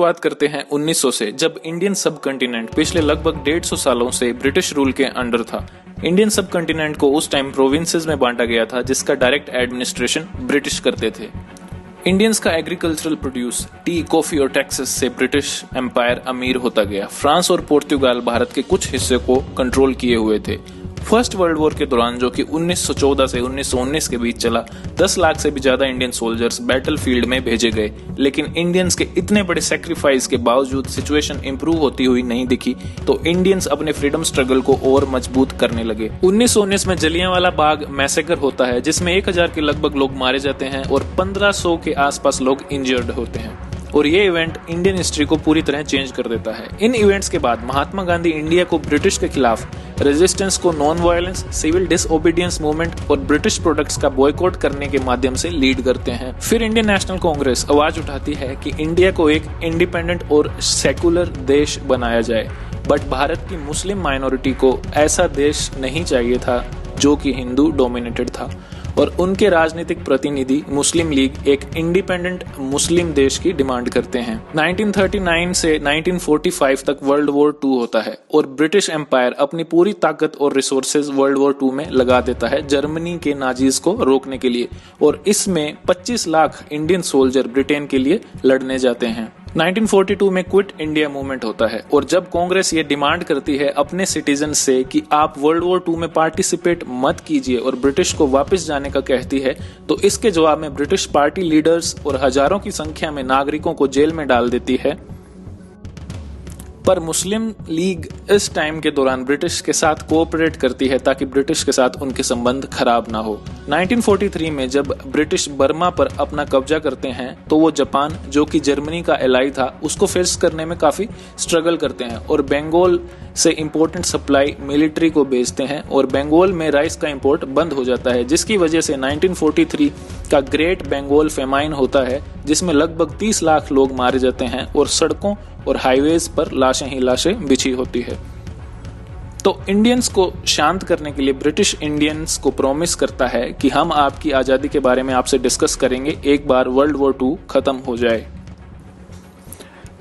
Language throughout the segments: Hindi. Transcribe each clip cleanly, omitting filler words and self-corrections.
शुरुआत करते हैं 1900 से, जब इंडियन सब कॉन्टिनेंट पिछले लगभग 150 सालों से ब्रिटिश रूल के अंडर था। इंडियन सब कॉन्टिनेंट को उस टाइम प्रोविंसेस में बांटा गया था, जिसका डायरेक्ट एडमिनिस्ट्रेशन ब्रिटिश करते थे। इंडियंस का एग्रीकल्चरल प्रोड्यूस, टी, कॉफी और टैक्सेस से ब्रिटिश एम्पायर अमीर होता गया। फ्रांस और पोर्तुगाल भारत के कुछ हिस्से को कंट्रोल किए हुए थे। फर्स्ट वर्ल्ड वॉर के दौरान, जो कि 1914 से 1919 के बीच चला, 10 लाख से भी ज्यादा इंडियन सोल्जर्स बैटल फील्ड में भेजे गए। लेकिन इंडियंस के इतने बड़े सेक्रीफाइस के बावजूद सिचुएशन इंप्रूव होती हुई नहीं दिखी, तो इंडियंस अपने फ्रीडम स्ट्रगल को और मजबूत करने लगे। 1919 में जलियांवाला बाग मैसेकर होता है, जिसमें 1000 के लगभग लोग मारे जाते हैं और 1500 के आसपास लोग इंजर्ड होते हैं। और ये इवेंट इंडियन हिस्ट्री को पूरी तरह चेंज कर देता है। इन इवेंट्स के बाद महात्मा गांधी इंडिया को ब्रिटिश के खिलाफ रेजिस्टेंस को non violence, civil disobedience movement और ब्रिटिश प्रोडक्ट्स का बॉयकॉट करने के माध्यम से लीड करते हैं। फिर इंडियन नेशनल कांग्रेस आवाज उठाती है कि इंडिया को एक इंडिपेंडेंट और सेकुलर देश बनाया जाए। बट भारत की मुस्लिम माइनॉरिटी को ऐसा देश नहीं चाहिए था जो कि हिंदू डोमिनेटेड था, और उनके राजनीतिक प्रतिनिधि मुस्लिम लीग एक इंडिपेंडेंट मुस्लिम देश की डिमांड करते हैं। 1939 से 1945 तक वर्ल्ड वॉर 2 होता है और ब्रिटिश एम्पायर अपनी पूरी ताकत और रिसोर्सेज वर्ल्ड वॉर 2 में लगा देता है जर्मनी के नाजीज को रोकने के लिए, और इसमें 25 लाख इंडियन सोल्जर ब्रिटेन के लिए लड़ने जाते हैं। 1942 में क्विट इंडिया मूवमेंट होता है, और जब कांग्रेस ये डिमांड करती है अपने सिटीजन से कि आप वर्ल्ड वॉर 2 में पार्टिसिपेट मत कीजिए और ब्रिटिश को वापस जाने का कहती है, तो इसके जवाब में ब्रिटिश पार्टी लीडर्स और हजारों की संख्या में नागरिकों को जेल में डाल देती है। पर मुस्लिम लीग इस टाइम के दौरान ब्रिटिश के साथ कोऑपरेट करती है ताकि ब्रिटिश के साथ उनके संबंध खराब ना हो। 1943 में जब ब्रिटिश बर्मा पर अपना कब्जा करते हैं, तो वो जापान, जो कि जर्मनी का एलाई था, उसको फेस करने में काफी स्ट्रगल करते हैं और बंगाल से इंपोर्टेंट सप्लाई मिलिट्री को भेजते हैं, और बंगाल में राइस का इंपोर्ट बंद हो जाता है, जिसकी वजह से 1943 का ग्रेट बंगाल फेमाइन होता है, जिसमें लगभग 30 लाख लोग मारे जाते हैं और सड़कों और हाईवेज पर लाशें ही लाशें बिछी होती है। तो इंडियंस को शांत करने के लिए ब्रिटिश इंडियंस को प्रॉमिस करता है कि हम आपकी आजादी के बारे में आपसे डिस्कस करेंगे एक बार वर्ल्ड वॉर 2 खत्म हो जाए।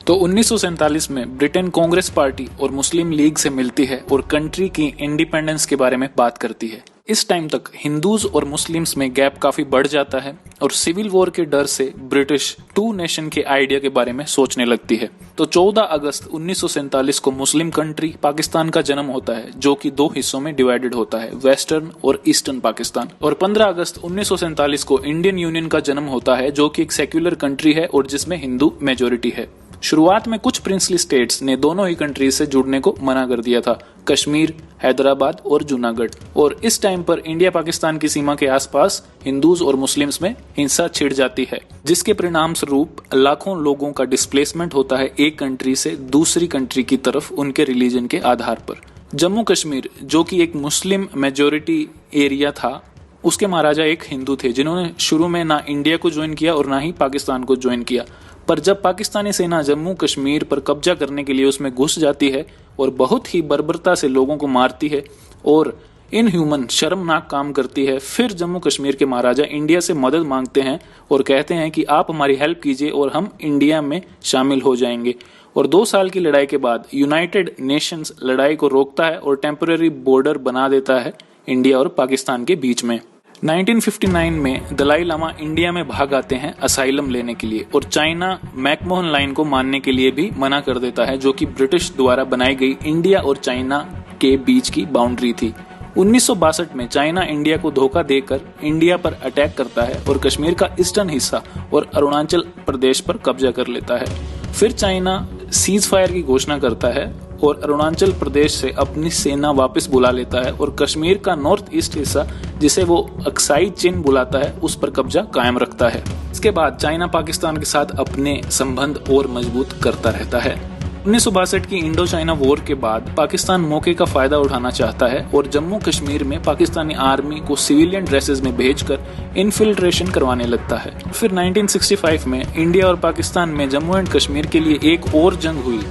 तो 1947 में ब्रिटेन कांग्रेस पार्टी और मुस्लिम लीग से मिलती है और कंट्री की इंडिपेंडेंस के बारे में बात करती है। इस टाइम तक हिंदूज और मुस्लिम्स में गैप काफी बढ़ जाता है और सिविल वॉर के डर से ब्रिटिश 2 नेशन के आइडिया के बारे में सोचने लगती है। तो 14 अगस्त 1947 को मुस्लिम कंट्री पाकिस्तान का जन्म होता है, जो कि 2 हिस्सों में डिवाइडेड होता है, वेस्टर्न और ईस्टर्न पाकिस्तान। और 15 अगस्त 1947 को इंडियन यूनियन का जन्म होता है, जो कि एक सेक्युलर कंट्री है और जिसमें हिंदू मेजोरिटी है। शुरुआत में कुछ प्रिंसली स्टेट्स ने दोनों ही कंट्रीज से जुड़ने को मना कर दिया था, कश्मीर, हैदराबाद और जूनागढ़। और इस टाइम पर इंडिया पाकिस्तान की सीमा के आसपास हिंदूज और मुस्लिम्स में हिंसा छिड़ जाती है, जिसके परिणाम स्वरूप लाखों लोगों का डिस्प्लेसमेंट होता है एक कंट्री से दूसरी कंट्री की तरफ उनके रिलीजन के आधार पर। जम्मू कश्मीर, जो कि एक मुस्लिम मेजोरिटी एरिया था, उसके महाराजा एक हिंदू थे, जिन्होंने शुरू में ना इंडिया को ज्वाइन किया और ना ही पाकिस्तान को ज्वाइन किया। पर जब पाकिस्तानी सेना जम्मू कश्मीर पर कब्जा करने के लिए उसमें घुस जाती है और बहुत ही बर्बरता से लोगों को मारती है और इनह्यूमन शर्मनाक काम करती है, फिर जम्मू कश्मीर के महाराजा इंडिया से मदद मांगते हैं और कहते हैं कि आप हमारी हेल्प कीजिए और हम इंडिया में शामिल हो जाएंगे। और 2 साल की लड़ाई के बाद यूनाइटेड नेशंस लड़ाई को रोकता है और टेम्पररी बॉर्डर बना देता है इंडिया और पाकिस्तान के बीच में। 1959 में दलाई लामा इंडिया में भाग आते हैं असाइलम लेने के लिए, और चाइना मैकमोहन लाइन को मानने के लिए भी मना कर देता है, जो कि ब्रिटिश द्वारा बनाई गई इंडिया और चाइना के बीच की बाउंड्री थी। 1962 में चाइना इंडिया को धोखा देकर इंडिया पर अटैक करता है और कश्मीर का ईस्टर्न हिस्सा और अरुणाचल प्रदेश पर कब्जा कर लेता है। फिर चाइना सीज फायर की घोषणा करता है और अरुणाचल प्रदेश से अपनी सेना वापस बुला लेता है और कश्मीर का नॉर्थ ईस्ट हिस्सा, जिसे वो अक्साई चीन बुलाता है, उस पर कब्जा कायम रखता है। इसके बाद चाइना पाकिस्तान के साथ अपने संबंध और मजबूत करता रहता है। 1962 की इंडो चाइना वॉर के बाद पाकिस्तान मौके का फायदा उठाना चाहता है और जम्मू कश्मीर में पाकिस्तानी आर्मी को सिविलियन ड्रेसेस में भेजकर इन्फिल्ट्रेशन करवाने लगता है। फिर 1965 में इंडिया और पाकिस्तान में जम्मू एंड कश्मीर के लिए एक और जंग हुई,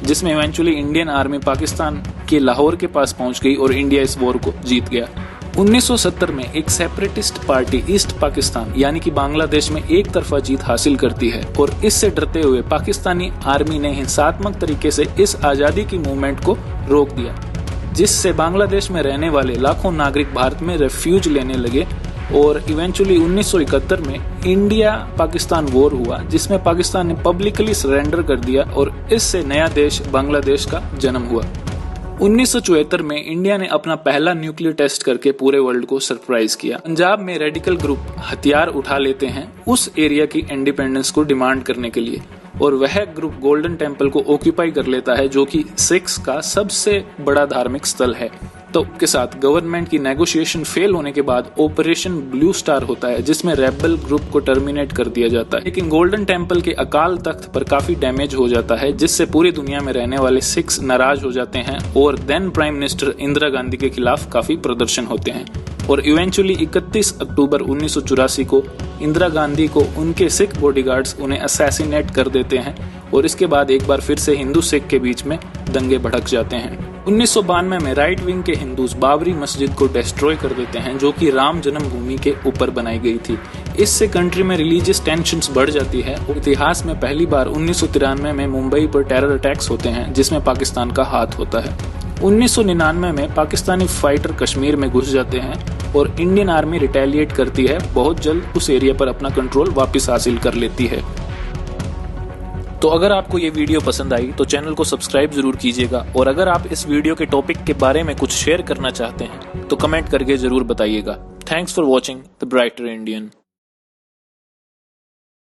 जिसमें इवेंचुअली इंडियन आर्मी पाकिस्तान के लाहौर के पास पहुंच गई और इंडिया इस वॉर को जीत गया। 1970 में एक सेपरेटिस्ट पार्टी ईस्ट पाकिस्तान यानी कि बांग्लादेश में एक तरफा जीत हासिल करती है और इससे डरते हुए पाकिस्तानी आर्मी ने हिंसात्मक तरीके से इस आजादी की मूवमेंट को रोक दिया, जिससे बांग्लादेश में रहने वाले लाखों नागरिक भारत में रेफ्यूज लेने लगे और इवेंचुअली 1971 में इंडिया पाकिस्तान वॉर हुआ, जिसमें पाकिस्तान ने पब्लिकली सरेंडर कर दिया और इससे नया देश बांग्लादेश का जन्म हुआ। 1974 में इंडिया ने अपना पहला न्यूक्लियर टेस्ट करके पूरे वर्ल्ड को सरप्राइज किया। पंजाब में रेडिकल ग्रुप हथियार उठा लेते हैं उस एरिया की इंडिपेंडेंस को डिमांड करने के लिए और वह ग्रुप गोल्डन टेम्पल को ऑक्यूपाई कर लेता है, जो कि सिख्स का सबसे बड़ा धार्मिक स्थल है। तो के साथ गवर्नमेंट की नेगोशिएशन फेल होने के बाद ऑपरेशन ब्लू स्टार होता है, जिसमें रेबल ग्रुप को टर्मिनेट कर दिया जाता है। लेकिन गोल्डन टेम्पल के अकाल तख्त पर काफी डैमेज हो जाता है, जिससे पूरी दुनिया में रहने वाले सिख्स नाराज हो जाते हैं और then prime minister Indira Gandhi के खिलाफ काफी प्रदर्शन होते हैं और इवेंचुअली 31 अक्टूबर 1984 को इंदिरा गांधी को उनके सिख बॉडीगार्ड्स उन्हें असैसिनेट कर देते हैं और इसके बाद एक बार फिर से हिंदू सिख के बीच में दंगे भड़क जाते हैं। 1992 में राइट विंग के हिंदूज बाबरी मस्जिद को डिस्ट्रॉय कर देते हैं, जो कि राम जन्मभूमि के ऊपर बनाई गई थी। इससे कंट्री में रिलीजियस टेंशन्स बढ़ जाती है और इतिहास में पहली बार 1993 में मुंबई पर टेरर अटैक्स होते हैं, जिसमें पाकिस्तान का हाथ होता है। 1999 में पाकिस्तानी फाइटर कश्मीर में घुस जाते हैं और इंडियन आर्मी रिटेलिएट करती है, बहुत जल्द उस एरिया पर अपना कंट्रोल वापस हासिल कर लेती है। तो अगर आपको ये वीडियो पसंद आई तो चैनल को सब्सक्राइब जरूर कीजिएगा और अगर आप इस वीडियो के टॉपिक के बारे में कुछ शेयर करना चाहते हैं तो कमेंट करके जरूर बताइएगा। Thanks for watching the brighter Indian.